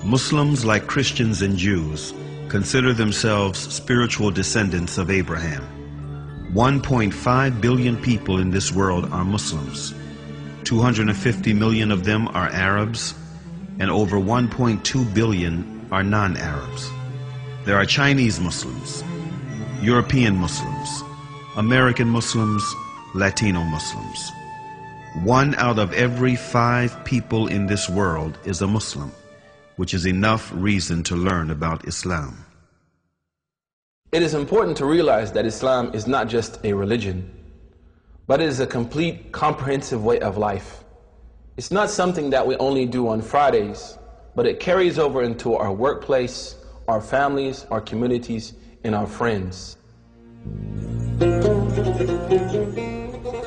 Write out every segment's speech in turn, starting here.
Muslims, like Christians and Jews, consider themselves spiritual descendants of Abraham. 1.5 billion people in this world are Muslims. 250 million of them are Arabs, and over 1.2 billion are non-Arabs. There are Chinese Muslims, European Muslims, American Muslims, Latino Muslims. 1 out of every 5 people in this world is a Muslim, which is enough reason to learn about Islam. It is important to realize that Islam is not just a religion, but it is a complete, comprehensive way of life. It's not something that we only do on Fridays, but it carries over into our workplace, our families, our communities, and our friends.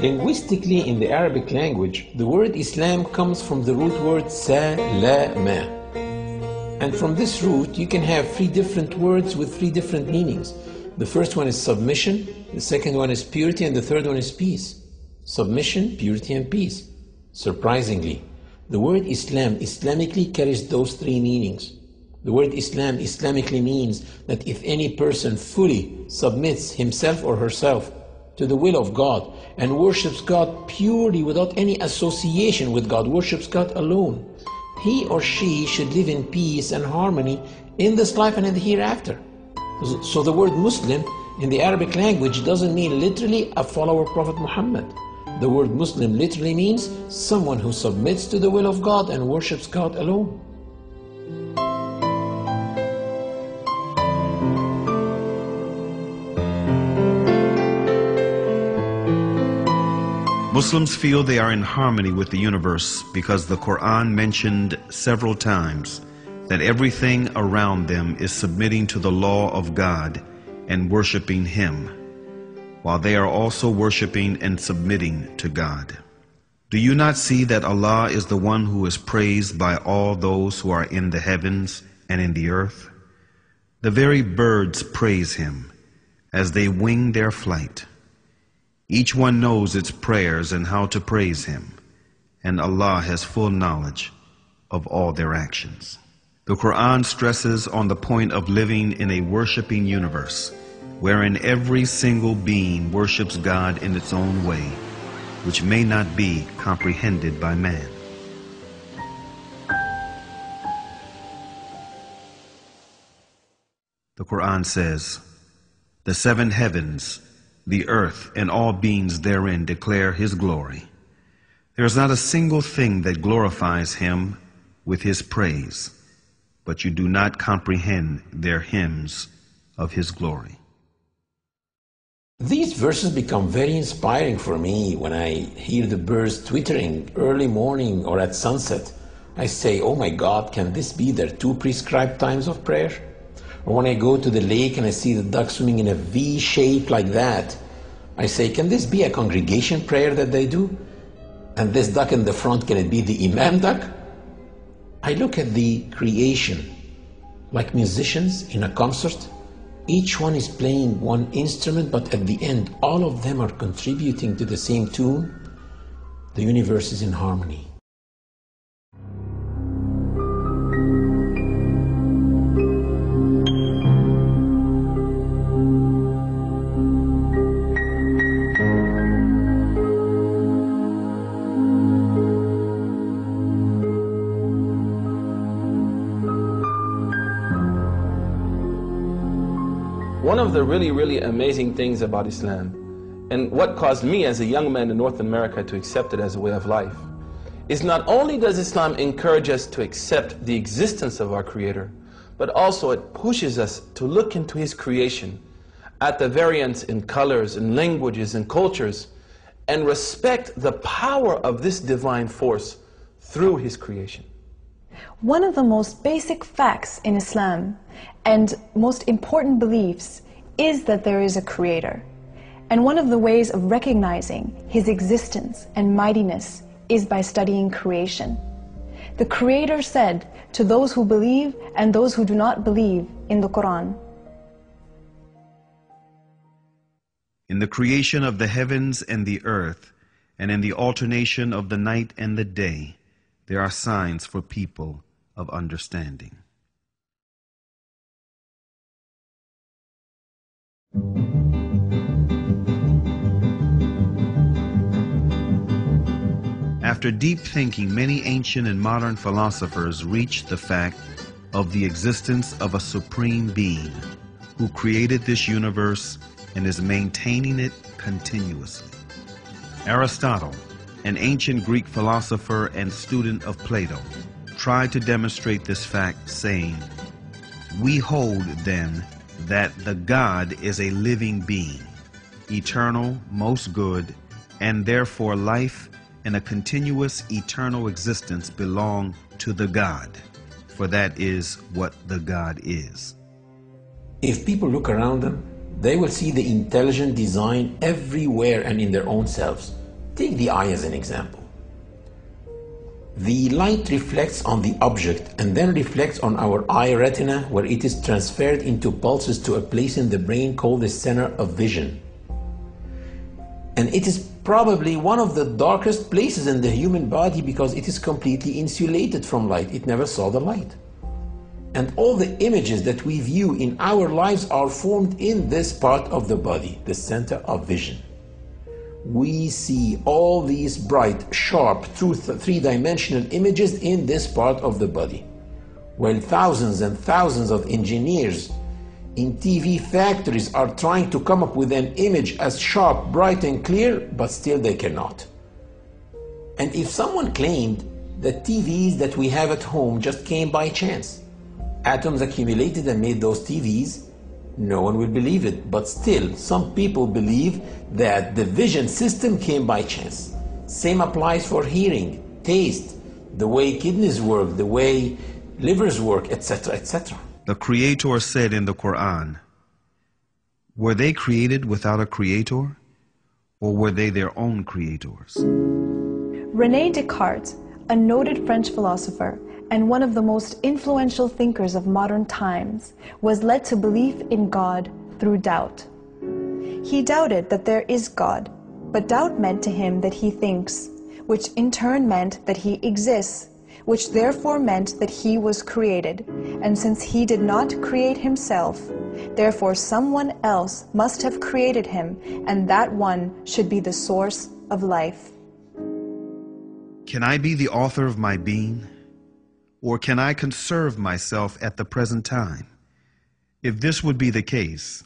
Linguistically, in the Arabic language, the word Islam comes from the root word salama. And from this root, you can have 3 different words with 3 different meanings. The first one is submission, the second one is purity, and the third one is peace. Submission, purity, and peace. Surprisingly, the word Islam Islamically carries those 3 meanings. The word Islam Islamically means that if any person fully submits himself or herself to the will of God and worships God purely without any association with God, worships God alone, he or she should live in peace and harmony in this life and in the hereafter. So the word Muslim in the Arabic language doesn't mean literally a follower of Prophet Muhammad. The word Muslim literally means someone who submits to the will of God and worships God alone. Muslims feel they are in harmony with the universe because the Quran mentioned several times that everything around them is submitting to the law of God and worshiping Him, while they are also worshiping and submitting to God. Do you not see that Allah is the one who is praised by all those who are in the heavens and in the earth? The very birds praise Him as they wing their flight. Each one knows its prayers and how to praise Him, and Allah has full knowledge of all their actions. The Quran stresses on the point of living in a worshiping universe, wherein every single being worships God in its own way, which may not be comprehended by man. The Quran says, "The 7 heavens, the earth, and all beings therein declare His glory. There is not a single thing that glorifies Him with His praise, but you do not comprehend their hymns of His glory." These verses become very inspiring for me when I hear the birds twittering early morning or at sunset. I say, oh my God, can this be their 2 prescribed times of prayer? Or when I go to the lake and I see the ducks swimming in a V shape like that, I say, can this be a congregation prayer that they do? And this duck in the front, can it be the Imam duck? I look at the creation like musicians in a concert. Each one is playing one instrument, but at the end, all of them are contributing to the same tune. The universe is in harmony. One of the really amazing things about Islam, and what caused me as a young man in North America to accept it as a way of life, is not only does Islam encourage us to accept the existence of our Creator, but also it pushes us to look into His creation, at the variance in colors and languages and cultures, and respect the power of this divine force through His creation. One of the most basic facts in Islam and most important beliefs is that there is a Creator. And one of the ways of recognizing His existence and mightiness is by studying creation. The Creator said to those who believe and those who do not believe in the Quran, "In the creation of the heavens and the earth, and in the alternation of the night and the day, there are signs for people of understanding." After deep thinking, many ancient and modern philosophers reached the fact of the existence of a supreme being who created this universe and is maintaining it continuously. Aristotle, an ancient Greek philosopher and student of Plato, tried to demonstrate this fact, saying, "We hold, then, that the God is a living being, eternal, most good, and therefore life and a continuous eternal existence belong to the God, for that is what the God is." If people look around them, they will see the intelligent design everywhere and in their own selves. Take the eye as an example. The light reflects on the object and then reflects on our eye retina, where it is transferred into pulses to a place in the brain called the center of vision. And it is probably one of the darkest places in the human body because it is completely insulated from light. It never saw the light. And all the images that we view in our lives are formed in this part of the body, the center of vision. We see all these bright, sharp, three-dimensional images in this part of the body, while thousands and thousands of engineers in TV factories are trying to come up with an image as sharp, bright, and clear, but still they cannot. And if someone claimed that TVs that we have at home just came by chance, atoms accumulated and made those TVs, no one will believe it. But still, some people believe that the vision system came by chance. Same applies for hearing, taste, the way kidneys work, the way livers work, etc., etc. The Creator said in the Quran, "Were they created without a Creator, or were they their own creators?" René Descartes, a noted French philosopher and one of the most influential thinkers of modern times, was led to belief in God through doubt. He doubted that there is God, but doubt meant to him that he thinks, which in turn meant that he exists, which therefore meant that he was created. And since he did not create himself, therefore someone else must have created him, and that one should be the source of life. Can I be the author of my being? Or can I conserve myself at the present time? If this would be the case,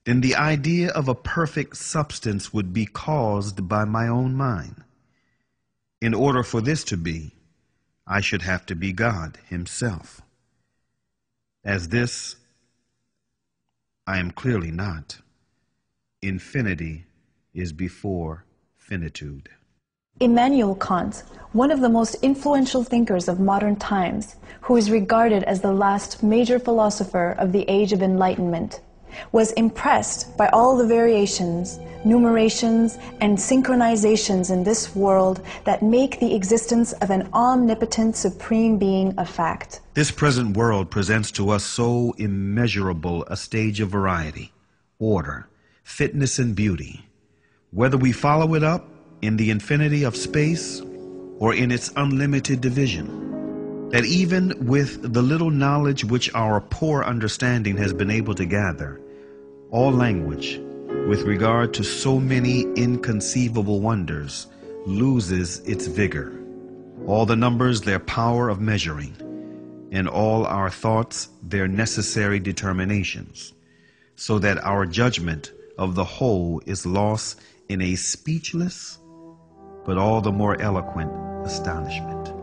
then the idea of a perfect substance would be caused by my own mind. In order for this to be, I should have to be God Himself. As this, I am clearly not. Infinity is before finitude. Immanuel Kant, one of the most influential thinkers of modern times, who is regarded as the last major philosopher of the Age of Enlightenment, was impressed by all the variations, numerations, and synchronizations in this world that make the existence of an omnipotent supreme being a fact. This present world presents to us so immeasurable a stage of variety, order, fitness, and beauty. Whether we follow it up in the infinity of space or in its unlimited division, that even with the little knowledge which our poor understanding has been able to gather, all language, with regard to so many inconceivable wonders, loses its vigor, all the numbers their power of measuring, and all our thoughts their necessary determinations. so that our judgment of the whole is lost in a speechless but all the more eloquent astonishment.